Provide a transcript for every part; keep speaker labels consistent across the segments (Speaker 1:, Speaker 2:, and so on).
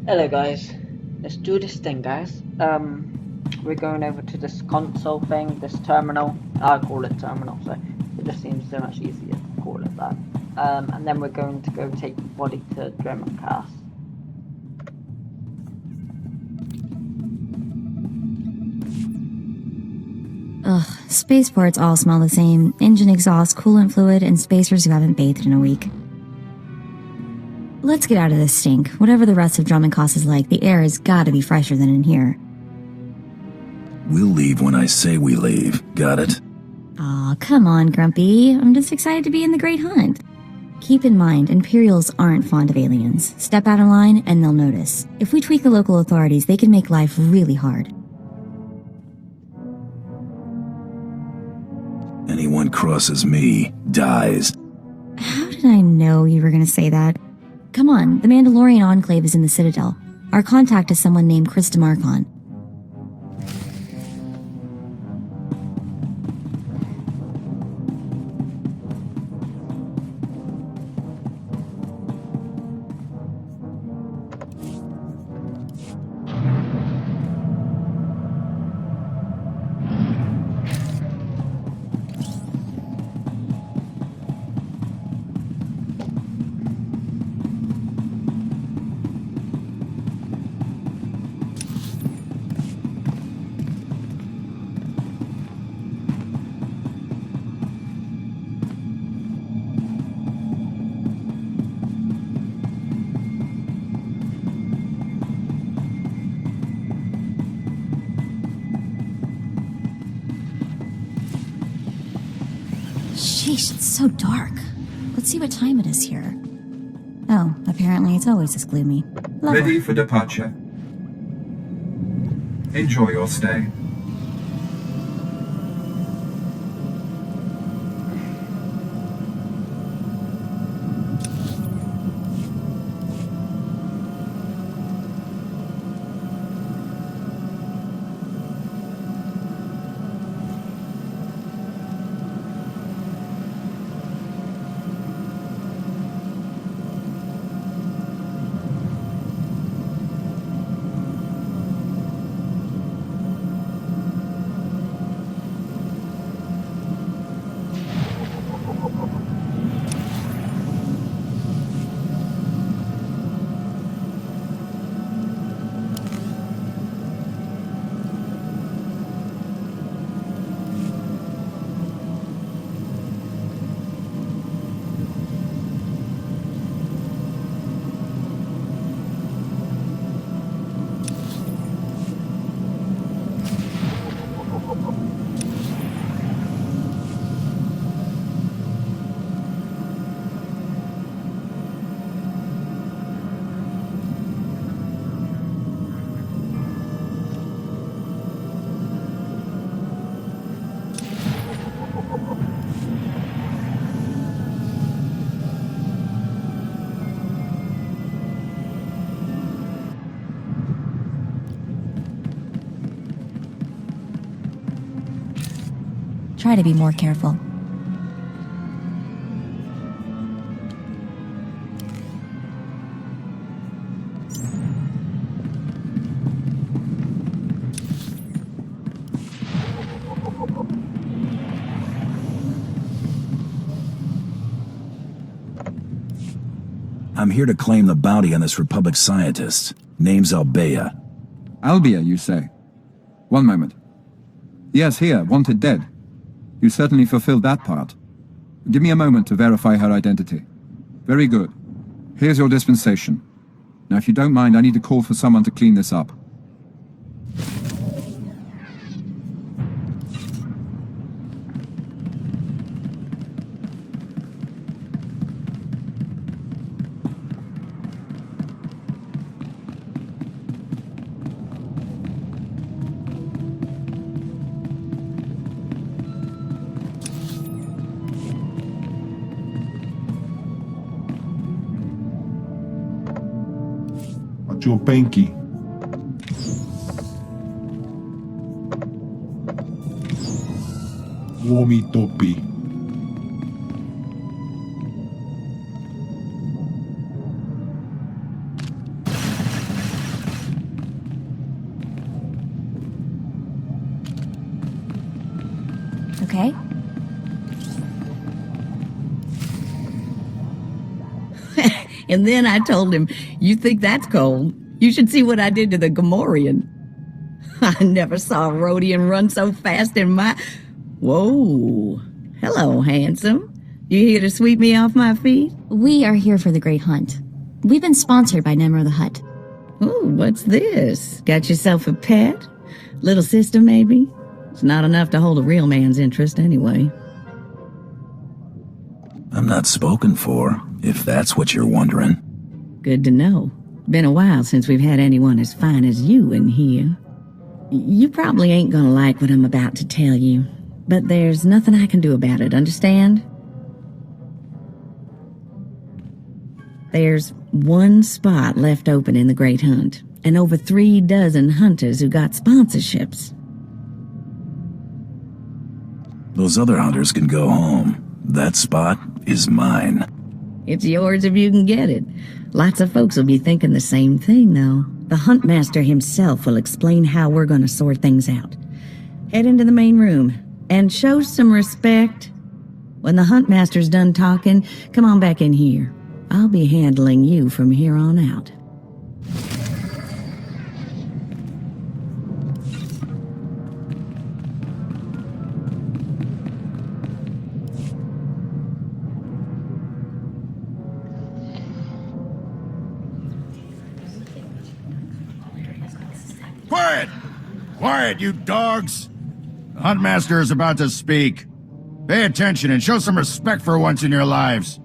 Speaker 1: Hello guys, let's do this thing guys. We're going over to this console thing, this terminal. I call it terminal, so it just seems so much easier to call it that. And then we're going to go take the body to Drummond Cast.
Speaker 2: Ugh, spaceports all smell the same. Engine exhaust, coolant fluid, and spacers who haven't bathed in a week. Let's get out of this stink. Whatever the rest of Drummond Cast is like, the air has gotta be fresher than in here.
Speaker 3: We'll leave when I say we leave. Got it?
Speaker 2: Aw, come on, Grumpy. I'm just excited to be in the Great Hunt. Keep in mind, Imperials aren't fond of aliens. Step out of line and they'll notice. If we tweak the local authorities, they can make life really hard.
Speaker 3: Anyone crosses me, dies.
Speaker 2: How did I know you were gonna say that? Come on, the Mandalorian Enclave is in the Citadel. Our contact is someone named Chris DeMarcon. Sheesh, it's so dark. Let's see what time it is here. Oh, apparently it's always this gloomy. Lovely.
Speaker 4: Ready for departure. Enjoy your stay.
Speaker 2: Try to be more careful.
Speaker 3: I'm here to claim the bounty on this Republic scientist. Name's Albea.
Speaker 4: Albia, you say? One moment. Yes, here, wanted dead. You certainly fulfilled that part. Give me a moment to verify her identity. Very good. Here's your dispensation. Now, if you don't mind, I need to call for someone to clean this up.
Speaker 5: Penki. Uomi topi.
Speaker 2: okay?
Speaker 6: And then I told him, "You think that's cold? You should see what I did to the Gamorrean." I never saw a Rhodian run so fast in my... Whoa. Hello, handsome. You here to sweep me off my feet?
Speaker 2: We are here for the Great Hunt. We've been sponsored by Nemro the Hutt.
Speaker 6: Ooh, what's this? Got yourself a pet? Little sister, maybe? It's not enough to hold a real man's interest anyway.
Speaker 3: I'm not spoken for, if that's what you're wondering.
Speaker 6: Good to know. Been a while since we've had anyone as fine as you in here. You probably ain't gonna like what I'm about to tell you, but there's nothing I can do about it, understand? There's one spot left open in the Great Hunt, and over 3 dozen hunters who got sponsorships.
Speaker 3: Those other hunters can go home. That spot is mine.
Speaker 6: It's yours if you can get it. Lots of folks will be thinking the same thing, though. The Huntmaster himself will explain how we're gonna sort things out. Head into the main room, and show some respect. When the Huntmaster's done talking, come on back in here. I'll be handling you from here on out.
Speaker 7: Quiet! Quiet, you dogs! The Huntmaster is about to speak. Pay attention and show some respect for once in your lives.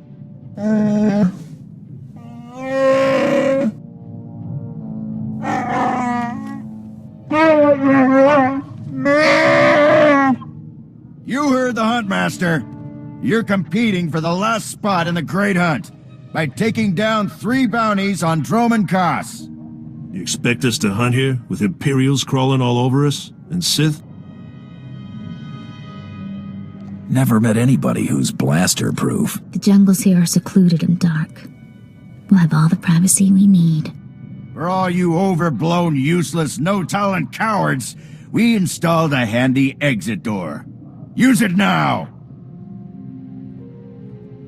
Speaker 7: You heard the Huntmaster. You're competing for the last spot in the Great Hunt by taking down 3 bounties on Droman Kaas.
Speaker 8: You expect us to hunt here, with Imperials crawling all over us, and Sith?
Speaker 3: Never met anybody who's blaster-proof.
Speaker 9: The jungles here are secluded and dark. We'll have all the privacy we need.
Speaker 7: For all you overblown, useless, no-talent cowards, we installed a handy exit door. Use it now!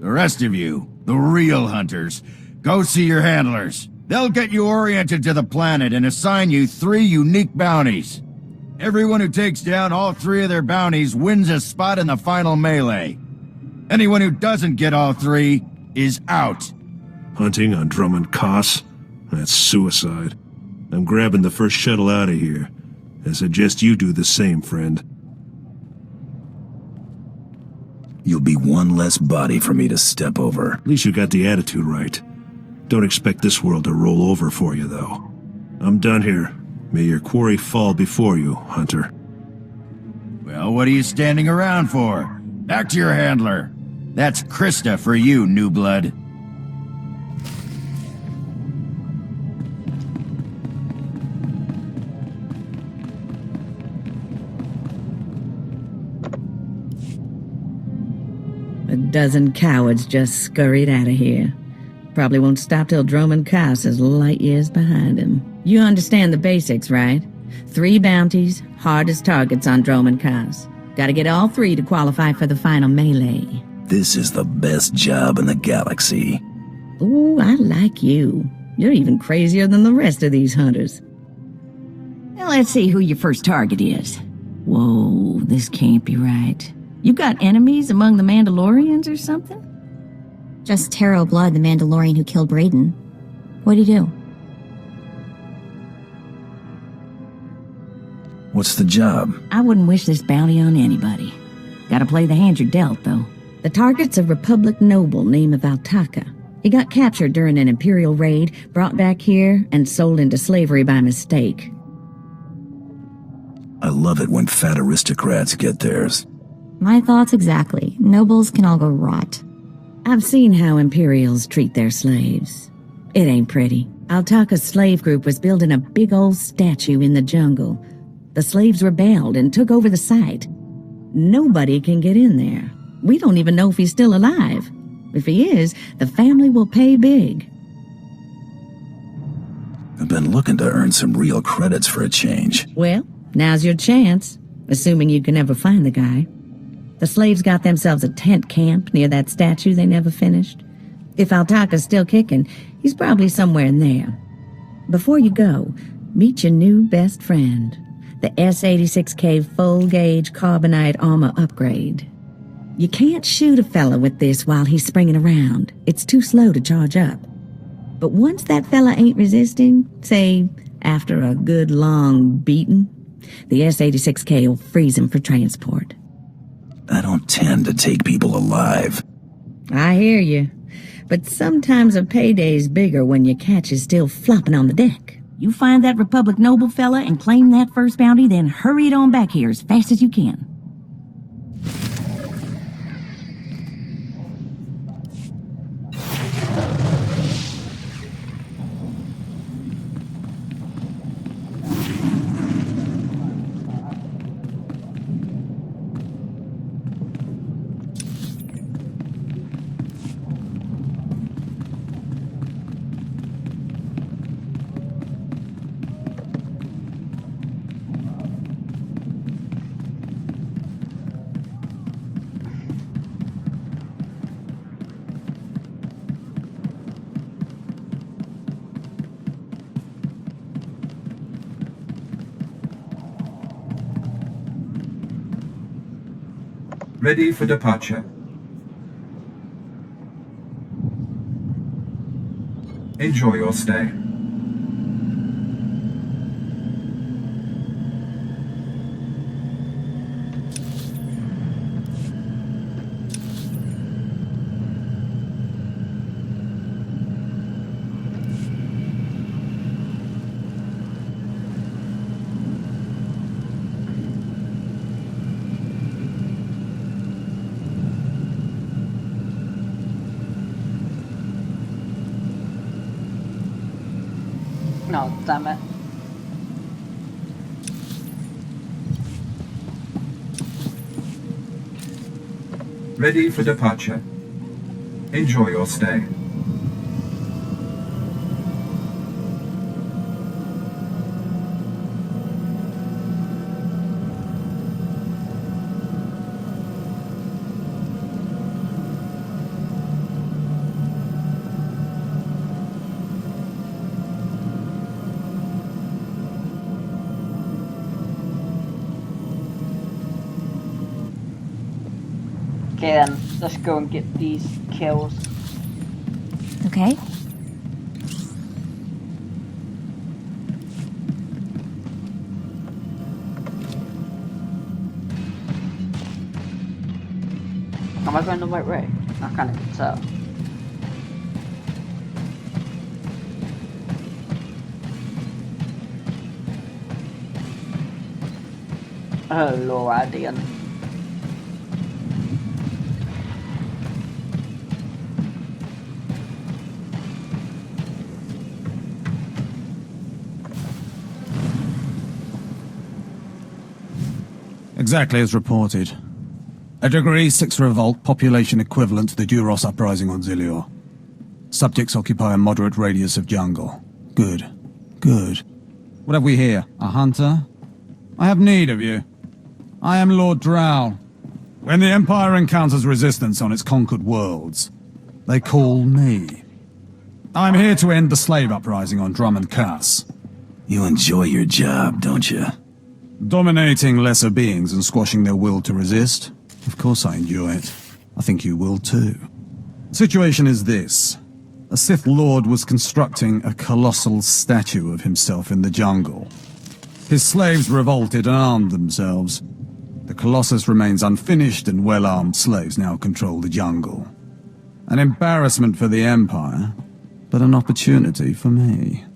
Speaker 7: The rest of you, the real hunters, go see your handlers. They'll get you oriented to the planet and assign you 3 unique bounties. Everyone who takes down all 3 of their bounties wins a spot in the final melee. Anyone who doesn't get all 3 is out.
Speaker 8: Hunting on Droman Kaas? That's suicide. I'm grabbing the first shuttle out of here. I suggest you do the same, friend.
Speaker 3: You'll be one less body for me to step over.
Speaker 8: At least you got the attitude right. Don't expect this world to roll over for you, though. I'm done here. May your quarry fall before you, Hunter.
Speaker 7: Well, what are you standing around for? Back to your handler. That's Krista for you, new blood.
Speaker 6: A dozen cowards just scurried out of here. Probably won't stop till Droman Kaas is light years behind him. You understand the basics, right? 3 bounties, hardest targets on Droman Kaas. Gotta get all 3 to qualify for the final melee.
Speaker 3: This is the best job in the galaxy.
Speaker 6: Ooh, I like you. You're even crazier than the rest of these hunters. Now let's see who your first target is. Whoa, this can't be right. You got enemies among the Mandalorians or something?
Speaker 2: Just Taro Blood, the Mandalorian who killed Brayden. What'd he do?
Speaker 3: What's the job?
Speaker 6: I wouldn't wish this bounty on anybody. Gotta play the hand you're dealt, though. The target's a Republic noble named Valtaka. He got captured during an Imperial raid, brought back here, and sold into slavery by mistake.
Speaker 3: I love it when fat aristocrats get theirs.
Speaker 2: My thoughts exactly. Nobles can all go rot.
Speaker 6: I've seen how Imperials treat their slaves. It ain't pretty. Altaka's slave group was building a big old statue in the jungle. The slaves rebelled and took over the site. Nobody can get in there. We don't even know if he's still alive. If he is, the family will pay big.
Speaker 3: I've been looking to earn some real credits for a change.
Speaker 6: Well, now's your chance, assuming you can ever find the guy. The slaves got themselves a tent camp near that statue they never finished. If Altaka's still kicking, he's probably somewhere in there. Before you go, meet your new best friend, the S-86K full-gauge carbonite armor upgrade. You can't shoot a fella with this while he's springing around. It's too slow to charge up. But once that fella ain't resisting, say, after a good long beating, the S-86K will freeze him for transport.
Speaker 3: I don't tend to take people alive.
Speaker 6: I hear you. But sometimes a payday's bigger when your catch is still flopping on the deck. You find that Republic noble fella and claim that first bounty, then hurry it on back here as fast as you can.
Speaker 4: Ready for departure. Enjoy your stay.
Speaker 1: No, damn it.
Speaker 4: Ready for departure. Enjoy your stay.
Speaker 1: Okay then, let's go and get these kills.
Speaker 2: Okay.
Speaker 1: Am I going the right way? I can't even tell. Hello, Radiant.
Speaker 10: Exactly as reported. A Degree 6 revolt, population equivalent to the Duros uprising on Zilior. Subjects occupy a moderate radius of jungle. Good. Good. What have we here? A hunter? I have need of you. I am Lord Drow. When the Empire encounters resistance on its conquered worlds, they call me. I'm here to end the slave uprising on Drummond Cass.
Speaker 3: You enjoy your job, don't you?
Speaker 10: Dominating lesser beings and squashing their will to resist? Of course I enjoy it. I think you will too. The situation is this. A Sith Lord was constructing a colossal statue of himself in the jungle. His slaves revolted and armed themselves. The Colossus remains unfinished and well-armed slaves now control the jungle. An embarrassment for the Empire, but an opportunity for me.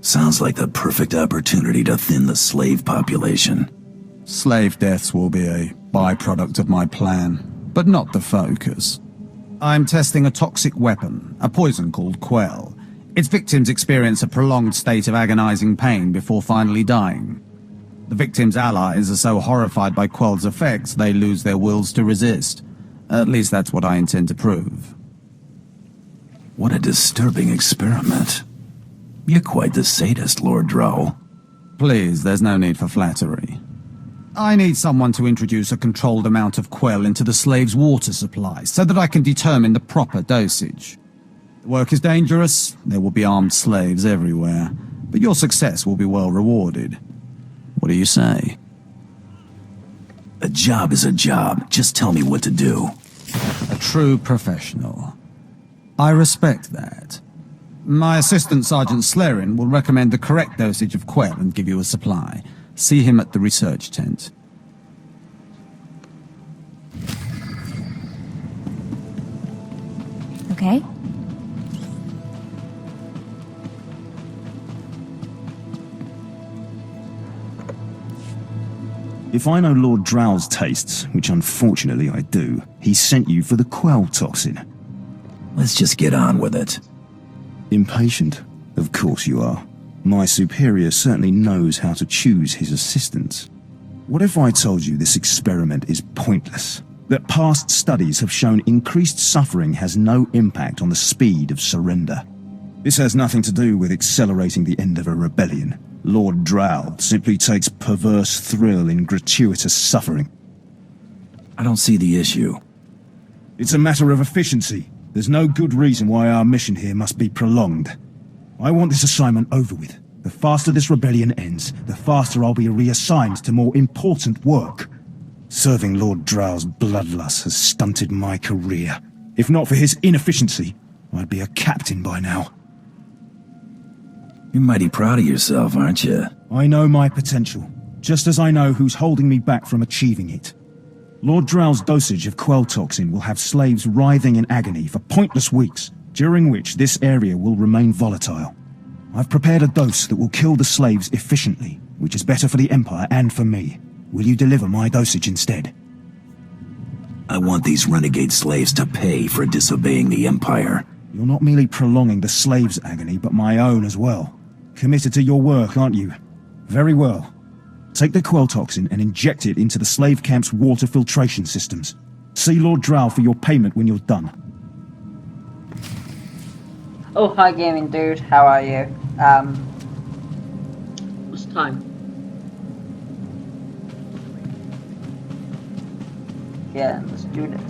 Speaker 3: Sounds like the perfect opportunity to thin the slave population.
Speaker 10: Slave deaths will be a byproduct of my plan, but not the focus. I'm testing a toxic weapon, a poison called Quell. Its victims experience a prolonged state of agonizing pain before finally dying. The victims' allies are so horrified by Quell's effects they lose their wills to resist. At least that's what I intend to prove.
Speaker 3: What a disturbing experiment. You're quite the sadist, Lord Drow.
Speaker 10: Please, there's no need for flattery. I need someone to introduce a controlled amount of Quell into the slave's water supply, so that I can determine the proper dosage. The work is dangerous, there will be armed slaves everywhere, but your success will be well rewarded. What do you say?
Speaker 3: A job is a job. Just tell me what to do.
Speaker 10: A true professional. I respect that. My assistant, Sergeant Slerin, will recommend the correct dosage of Quell and give you a supply. See him at the research tent.
Speaker 2: Okay?
Speaker 11: If I know Lord Drow's tastes, which unfortunately I do, he sent you for the Quell toxin.
Speaker 3: Let's just get on with it.
Speaker 11: Impatient? Of course you are. My superior certainly knows how to choose his assistants. What if I told you this experiment is pointless? That past studies have shown increased suffering has no impact on the speed of surrender. This has nothing to do with accelerating the end of a rebellion. Lord Drow simply takes perverse thrill in gratuitous suffering.
Speaker 3: I don't see the issue.
Speaker 11: It's a matter of efficiency. There's no good reason why our mission here must be prolonged. I want this assignment over with. The faster this rebellion ends, the faster I'll be reassigned to more important work. Serving Lord Drow's bloodlust has stunted my career. If not for his inefficiency, I'd be a captain by now.
Speaker 3: You're mighty proud of yourself, aren't you?
Speaker 11: I know my potential, just as I know who's holding me back from achieving it. Lord Drow's dosage of Quell toxin will have slaves writhing in agony for pointless weeks, during which this area will remain volatile. I've prepared a dose that will kill the slaves efficiently, which is better for the Empire and for me. Will you deliver my dosage instead?
Speaker 3: I want these renegade slaves to pay for disobeying the Empire.
Speaker 11: You're not merely prolonging the slaves' agony, but my own as well. Committed to your work, aren't you? Very well. Take the Quell toxin and inject it into the slave camp's water filtration systems. See Lord Drow for your payment when you're done.
Speaker 1: Oh, hi gaming dude, how are you? What's time? Yeah, let's do this.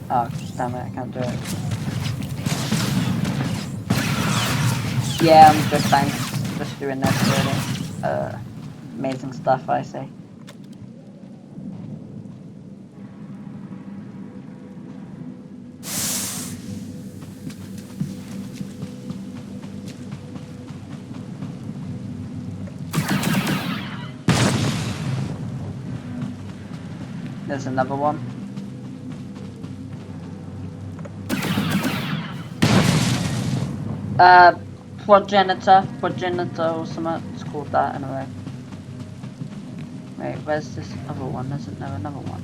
Speaker 1: Oh, damn it, I can't do it. Yeah, I'm good, thanks. Just doing this really. Amazing stuff, I say. There's another one. Progenitor or something, it's called that anyway. Wait, where's this other one? Isn't there another one?